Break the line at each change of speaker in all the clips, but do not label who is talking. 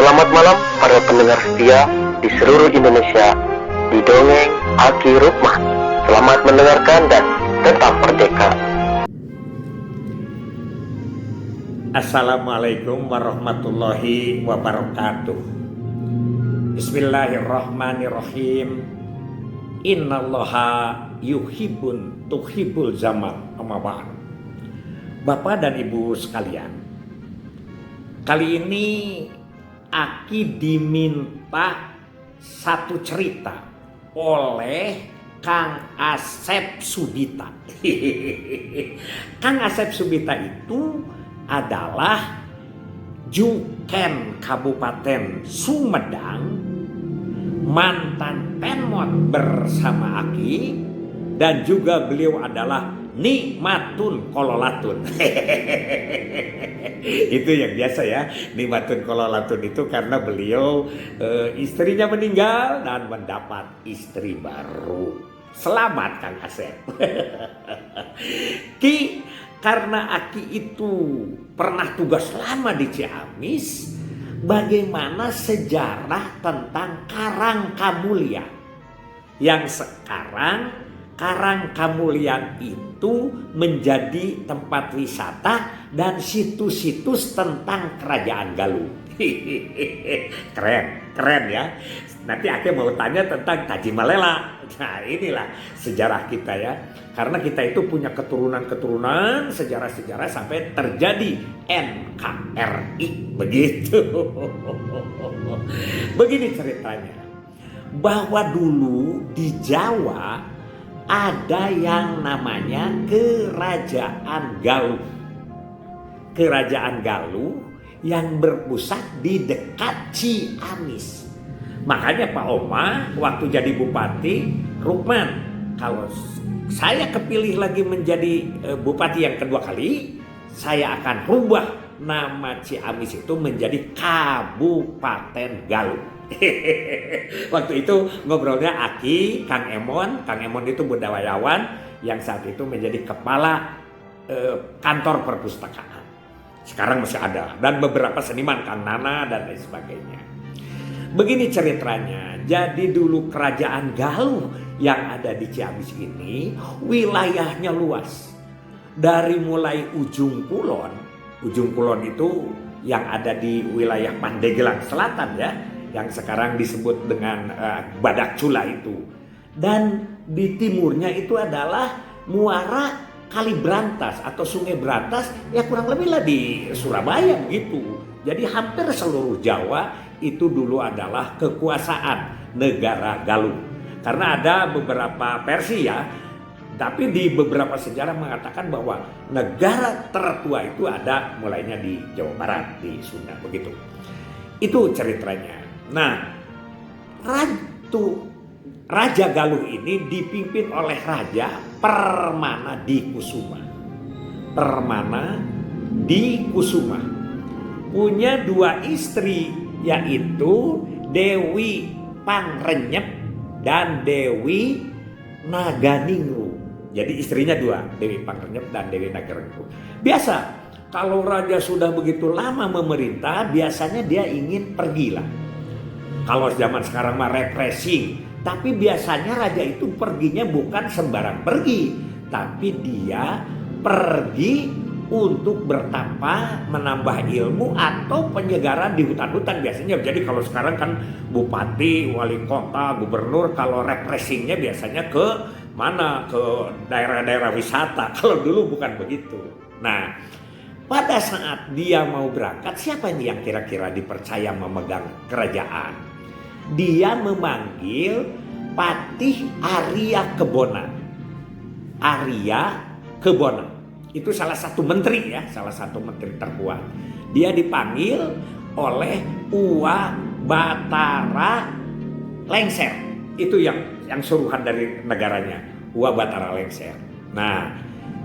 Selamat malam para pendengar setia di seluruh Indonesia di Dongeng Aki Rukman. Selamat mendengarkan dan tetap merdeka.
Assalamualaikum warahmatullahi wabarakatuh. Bismillahirrahmanirrahim. Innallaha tuhibbul zaman. Amma. Bapak dan Ibu sekalian, kali ini Aki diminta satu cerita oleh Kang Asep Sudita. Kang Asep Sudita itu adalah Juken Kabupaten Sumedang, mantan Pemkot bersama Aki, dan juga beliau adalah Nikmatun Kololatun. Itu yang biasa ya, Nikmatun Kololatun itu karena beliau istrinya meninggal dan mendapat istri baru. Selamat Kang Asep. Karena Aki itu pernah tugas lama di Ciamis, bagaimana sejarah tentang Karangkamulya yang sekarang Karangkamulya itu menjadi tempat wisata dan situs-situs tentang Kerajaan Galuh. Keren ya. Nanti Aki mau tanya tentang Tajimalela. Nah, inilah sejarah kita ya. Karena kita itu punya keturunan-keturunan sejarah-sejarah sampai terjadi NKRI begitu. Begini ceritanya. Bahwa dulu di Jawa ada yang namanya Kerajaan Galuh. Kerajaan Galuh yang berpusat di dekat Ciamis. Makanya Pak Oma waktu jadi bupati, Rukman, kalau saya kepilih lagi menjadi bupati yang kedua kali, saya akan rubah nama Ciamis itu menjadi Kabupaten Galuh. Waktu itu ngobrolnya Aki, Kang Emon itu budayawan yang saat itu menjadi kepala kantor perpustakaan. Sekarang masih ada, dan beberapa seniman, Kang Nana dan lain sebagainya. Begini ceritanya, jadi dulu Kerajaan Galuh yang ada di Ciamis ini wilayahnya luas. Dari mulai Ujung Kulon itu yang ada di wilayah Pandeglang Selatan ya, yang sekarang disebut dengan Badak Cula itu. Dan di timurnya itu adalah muara Kali Brantas atau Sungai Brantas, ya kurang lebih lah di Surabaya gitu. Jadi hampir seluruh Jawa itu dulu adalah kekuasaan negara Galuh. Karena ada beberapa versi ya, tapi di beberapa sejarah mengatakan bahwa negara tertua itu ada mulainya di Jawa Barat, di Sunda begitu. Itu ceritanya. Nah, Raja Galuh ini dipimpin oleh Raja Permana di Kusuma. Punya dua istri, yaitu Dewi Pangrenyep dan Dewi Naganingru. Jadi istrinya dua, Dewi Pangrenyep dan Dewi Naganingru. Biasa kalau raja sudah begitu lama memerintah, biasanya dia ingin pergilah. Kalau zaman sekarang mah refreshing, tapi biasanya raja itu perginya bukan sembarang pergi, tapi dia pergi untuk bertapa, menambah ilmu atau penyegaran di hutan-hutan biasanya. Jadi kalau sekarang kan bupati, wali kota, gubernur, kalau refreshingnya biasanya ke mana? Ke daerah-daerah wisata. Kalau dulu bukan begitu. Nah, pada saat dia mau berangkat, siapa ini yang kira-kira dipercaya memegang kerajaan? Dia memanggil Patih Arya Kebonan. Itu salah satu menteri ya, salah satu menteri terkuat. Dia dipanggil oleh Uwa Batara Lengser. Itu yang suruhan dari negaranya, Uwa Batara Lengser. Nah,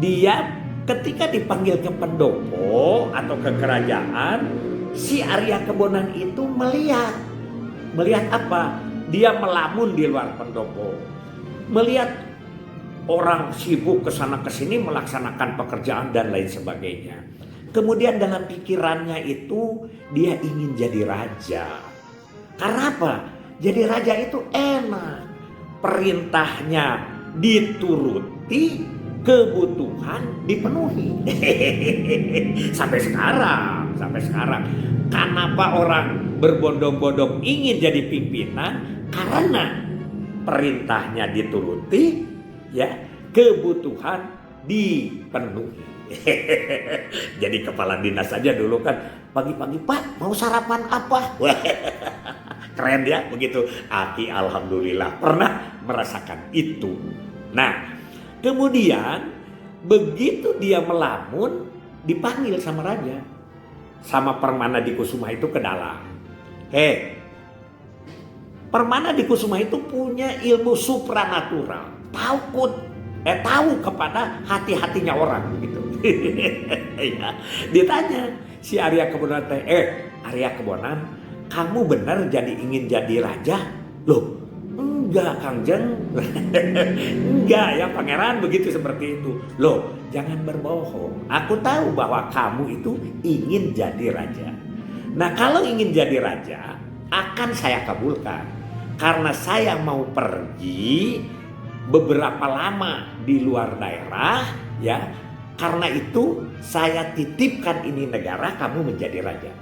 dia ketika dipanggil ke pendopo atau ke kerajaan, si Arya Kebonan itu melihat apa? Dia melamun di luar pendopo, melihat orang sibuk kesana kesini melaksanakan pekerjaan dan lain sebagainya. Kemudian dalam pikirannya itu dia ingin jadi raja. Karena apa? Jadi raja itu enak. Perintahnya dituruti, kebutuhan dipenuhi. Sampai sekarang. Kenapa orang berbondong-bondong ingin jadi pimpinan? Karena perintahnya dituruti, ya, kebutuhan dipenuhi. Jadi kepala dinas saja dulu kan pagi-pagi, Pak mau sarapan apa? Keren ya begitu. Aki alhamdulillah pernah merasakan itu. Nah kemudian begitu dia melamun dipanggil sama raja, sama Permana Dikusuma itu ke dalam. Permana Dikusuma itu punya ilmu supranatural, tahu kepada hati-hatinya orang begitu. Ya, ditanya si Arya Kebonan, Arya Kebonan, kamu benar ingin jadi raja? Loh, enggak Kangjeng. Enggak ya pangeran, begitu seperti itu. Loh, jangan berbohong. Aku tahu bahwa kamu itu ingin jadi raja. Nah, kalau ingin jadi raja akan saya kabulkan. Karena saya mau pergi beberapa lama di luar daerah, ya. Karena itu saya titipkan ini negara, kamu menjadi raja.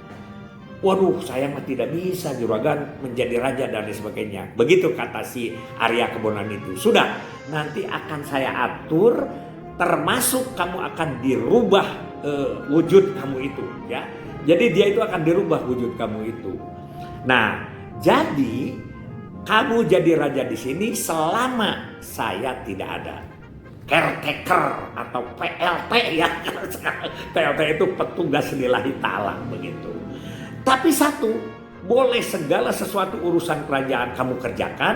Waduh, saya mah tidak bisa juragan menjadi raja dan sebagainya. Begitu kata si Arya Kebonan itu. Sudah, nanti akan saya atur, termasuk kamu akan dirubah wujud kamu itu, ya. Jadi dia itu akan dirubah wujud kamu itu. Nah, jadi kamu jadi raja di sini selama saya tidak ada. Caretaker atau PLT ya. PLT itu petugas lillahi ta'ala begitu. Tapi satu, boleh segala sesuatu urusan kerajaan kamu kerjakan,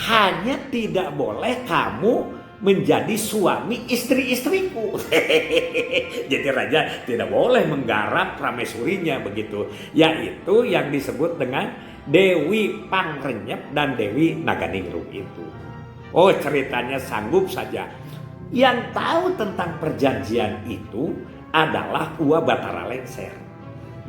hanya tidak boleh kamu menjadi suami istri-istriku. Jadi raja tidak boleh menggarap pramesurinya begitu. Yaitu yang disebut dengan Dewi Pangrenyep dan Dewi Naganingrum itu. Oh, ceritanya sanggup saja. Yang tahu tentang perjanjian itu adalah Ua Batara Lengser.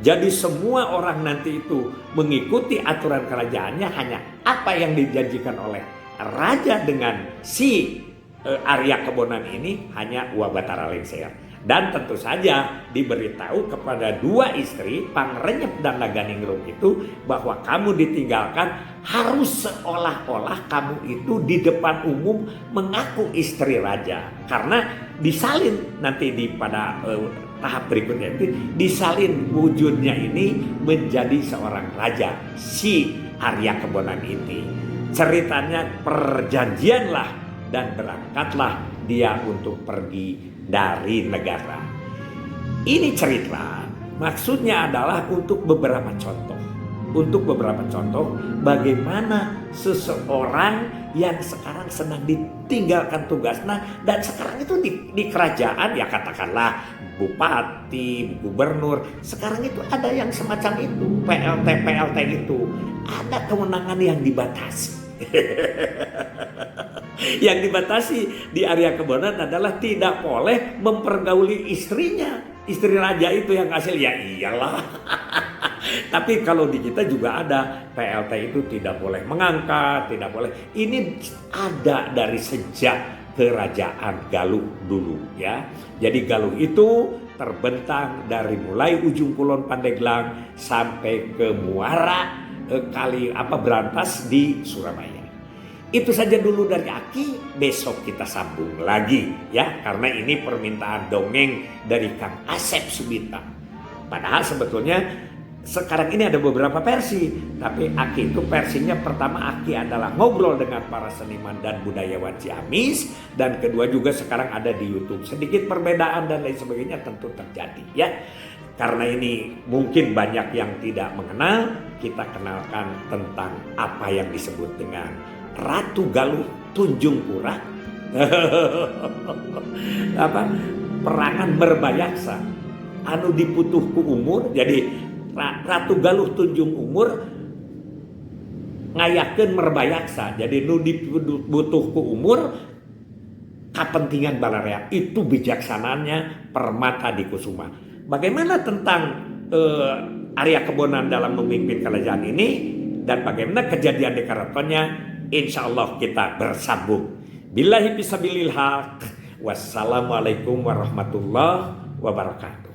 Jadi semua orang nanti itu mengikuti aturan kerajaannya hanya apa yang dijanjikan oleh raja dengan si Arya Kebonan ini hanya Ua Batara Lengser. Dan tentu saja diberitahu kepada dua istri Pangrenyep dan Naganingrum itu bahwa kamu ditinggalkan, harus seolah-olah kamu itu di depan umum mengaku istri raja. Karena disalin nanti pada tahap berikutnya itu disalin wujudnya ini menjadi seorang raja, si Arya Kebonan ini. Ceritanya perjanjianlah dan berangkatlah dia untuk pergi dari negara. Ini cerita maksudnya adalah untuk beberapa contoh. Untuk beberapa contoh bagaimana seseorang yang sekarang sedang ditinggalkan tugasnya dan sekarang itu di kerajaan, ya katakanlah bupati, gubernur, sekarang itu ada yang semacam itu, PLT itu ada kewenangan yang dibatasi. Yang dibatasi di Arya Kebonan adalah tidak boleh mempergauli istrinya. Istri raja itu yang hasil, ya iyalah. Tapi kalau di kita juga ada PLT itu tidak boleh mengangkat, tidak boleh. Ini ada dari sejak kerajaan Galuh dulu ya. Jadi Galuh itu terbentang dari mulai ujung Kulon Pandeglang sampai ke muara Berantas di Surabaya. Itu saja dulu dari Aki, besok kita sambung lagi ya, karena ini permintaan dongeng dari Kang Asep Subita. Padahal sebetulnya sekarang ini ada beberapa versi, tapi Aki itu versinya pertama Aki adalah ngobrol dengan para seniman dan budayawan Ciamis, dan kedua juga sekarang ada di YouTube. Sedikit perbedaan dan lain sebagainya tentu terjadi ya. Karena ini mungkin banyak yang tidak mengenal, kita kenalkan tentang apa yang disebut dengan Ratu Galuh Tunjung Pura. Perangan Merbayaksa anu diputuhku umur. Jadi Ratu Galuh Tunjung Umur ngayakeun Merbayaksa. Jadi nu dibutuhku umur kepentingan balarea. Itu bijaksananya Permata Dikusuma. Bagaimana tentang Arya Kebonan dalam memimpin kerajaan ini dan bagaimana kejadian di keratonnya, insya Allah kita bersambung. Billahi fisabilil haq. Wassalamualaikum warahmatullahi wabarakatuh.